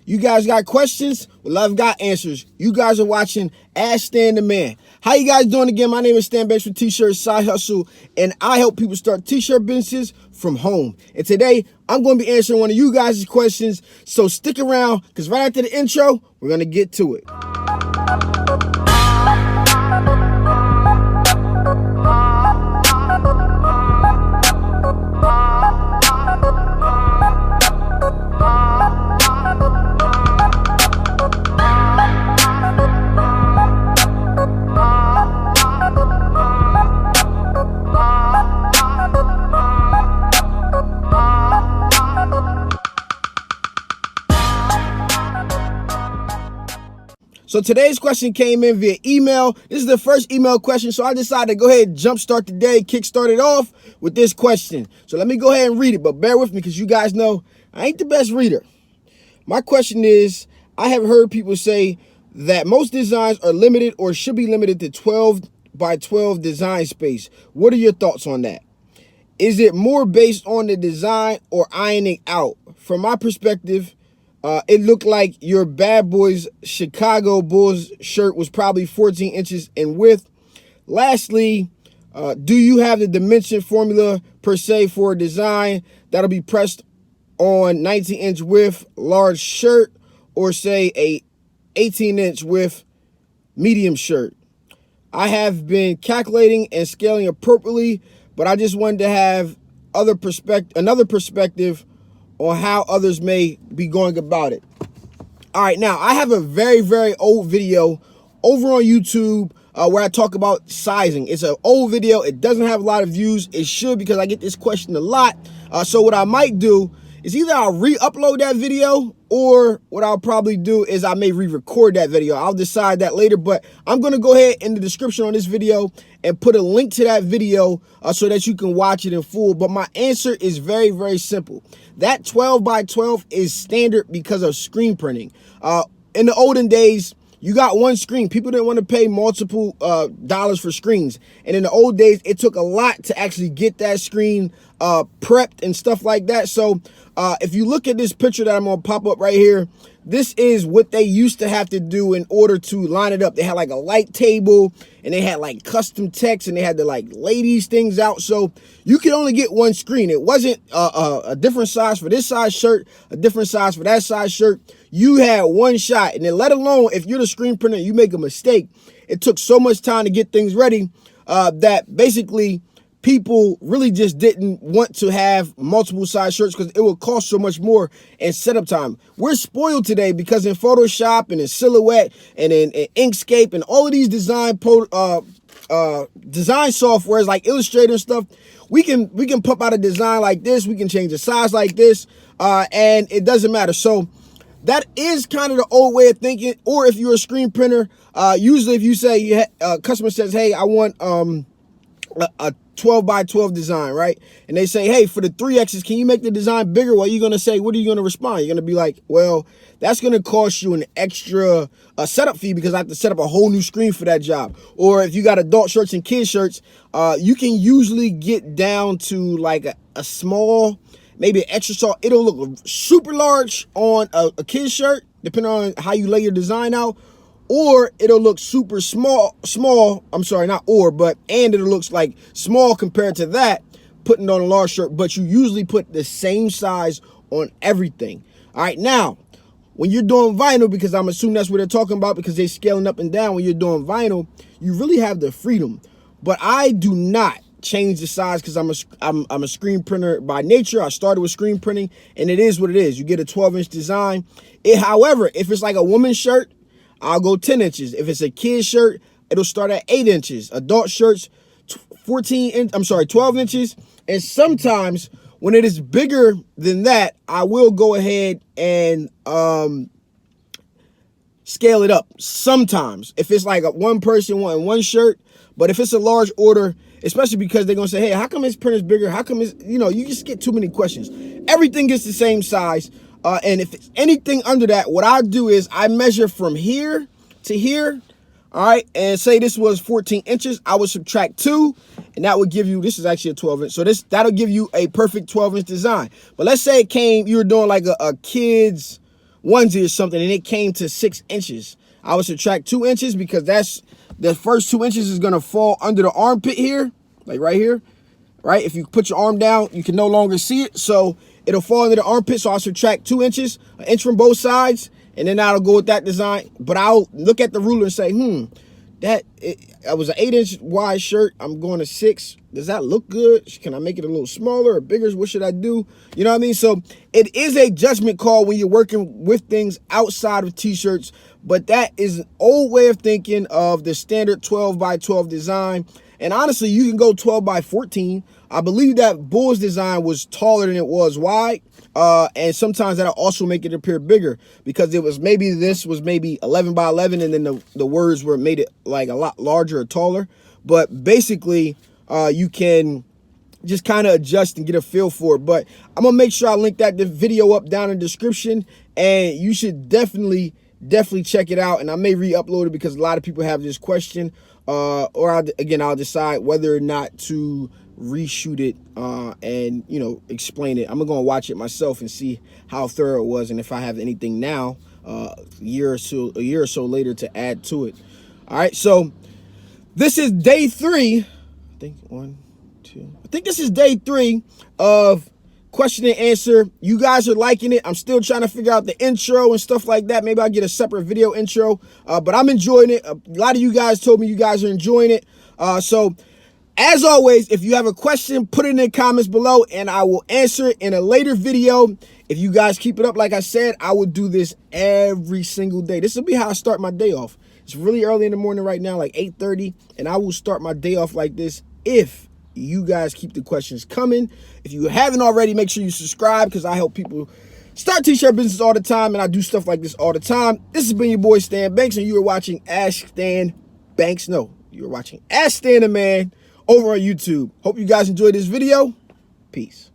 You guys got questions? Well, I've got answers. You guys are watching Ask Stan the Man. How you guys doing again? My name is Stan Banks with T-Shirt Side Hustle, and I help people start T-shirt businesses from home. And today, I'm going to be answering one of you guys' questions, so stick around, because right after the intro, we're going to get to it. So today's question came in via email. This is the first email question, so I decided to go ahead and jumpstart the day, kickstart it off with this question. So let me go ahead and read it, but bear with me because you guys know I ain't the best reader. My question is, I have heard people say that most designs are limited or should be limited to 12 by 12 design space. What are your thoughts on that? Is it more based on the design or ironing out? From my perspective, it looked like your Bad Boys Chicago Bulls shirt was probably 14 inches in width. Lastly, do you have the dimension formula per se for a design that'll be pressed on 19-inch width large shirt, or say a 18-inch width medium shirt? I have been calculating and scaling appropriately, but I just wanted to have another perspective on how others may be going about it. All right, now I have a very, very old video over on YouTube where I talk about sizing. It's an old video. It doesn't have a lot of views. It should, because I get this question a lot. So what I might do is either I'll re-upload that video, or what I'll probably do is I may re-record that video. I'll decide that later, but I'm going to go ahead in the description on this video and put a link to that video so that you can watch it in full. But my answer is very, very simple. That 12 by 12 is standard because of screen printing. In the olden days, you got one screen. People didn't want to pay multiple dollars for screens. And in the old days, it took a lot to actually get that screen prepped and stuff like that. So if you look at this picture that I'm going to pop up right here, this is what they used to have to do in order to line it up. They had like a light table, and they had like custom text, and they had to like lay these things out. So you could only get one screen. It wasn't a different size for this size shirt, a different size for that size shirt. You had one shot. And then let alone if you're the screen printer, you make a mistake. It took so much time to get things ready that basically people really just didn't want to have multiple size shirts because it would cost so much more in setup time. We're spoiled today because in Photoshop and in Silhouette and in Inkscape and all of these design softwares like Illustrator and stuff, we can pump out a design like this. We can change the size like this, and it doesn't matter. So that is kind of the old way of thinking. Or if you're a screen printer, usually if you say a customer says, hey, I want a 12 by 12 design, right? And they say, hey, for the 3Xs, can you make the design bigger? What are you going to say? What are you going to respond? You're going to be like, well, that's going to cost you an extra setup fee because I have to set up a whole new screen for that job. Or if you got adult shirts and kid shirts, you can usually get down to like a small, maybe an extra small. It'll look super large on a kid shirt, depending on how you lay your design out. Or it'll look super small, I'm sorry, not or, but, and it looks like small compared to that, putting on a large shirt, but you usually put the same size on everything. All right, now, when you're doing vinyl, because I'm assuming that's what they're talking about because they're scaling up and down when you're doing vinyl, you really have the freedom. But I do not change the size because I'm a screen printer by nature. I started with screen printing, and it is what it is. You get a 12-inch design. However, if it's like a woman's shirt, I'll go 10 inches. If it's a kid's shirt, it'll start at 8 inches. Adult shirts, 12 inches. And sometimes when it is bigger than that, I will go ahead and scale it up sometimes. If it's like one person wanting one shirt, but if it's a large order, especially because they're going to say, hey, how come his printer's bigger? How come you just get too many questions. Everything gets the same size. And if it's anything under that, what I do is I measure from here to here, all right, and say this was 14 inches, I would subtract 2, and that would give you, this is actually a 12-inch, so that'll give you a perfect 12-inch design. But let's say you were doing like a kid's onesie or something, and it came to 6 inches. I would subtract 2 inches because that's the first 2 inches is gonna fall under the armpit here, like right here, right? If you put your arm down, you can no longer see it, so it'll fall under the armpit. So I'll subtract 2 inches, an inch from both sides, and then I'll go with that design. But I'll look at the ruler and say, that was an 8-inch wide shirt. I'm going to 6. Does that look good? Can I make it a little smaller or bigger? What should I do? You know what I mean? So it is a judgment call when you're working with things outside of t-shirts, but that is an old way of thinking of the standard 12 by 12 design. And honestly, you can go 12 by 14. I believe that Bull's design was taller than it was wide. And sometimes that'll also make it appear bigger because it was maybe this was maybe 11 by 11 and then the words were made it like a lot larger or taller. But basically, you can just kind of adjust and get a feel for it. But I'm going to make sure I link that video up down in the description, and you should definitely check it out. And I may re-upload it because a lot of people have this question, or I'll decide whether or not to reshoot it and explain it. I'm gonna watch it myself and see how thorough it was, and if I have anything now a year or so later to add to it. All right, so this is day 3. I think this is day 3 of question and answer. You guys are liking it. I'm still trying to figure out the intro and stuff like that. Maybe I'll get a separate video intro, but I'm enjoying it. A lot of you guys told me you guys are enjoying it. So as always, if you have a question, put it in the comments below and I will answer it in a later video. If you guys keep it up, like I said, I will do this every single day. This will be how I start my day off. It's really early in the morning right now, like 8:30, and I will start my day off like this if you guys keep the questions coming. If you haven't already, make sure you subscribe because I help people start t-shirt business all the time, and I do stuff like this all the time. This has been your boy Stan Banks, and you are watching Ask Stan Banks. No, you are watching Ask Stan the Man over on YouTube. Hope you guys enjoyed this video. Peace.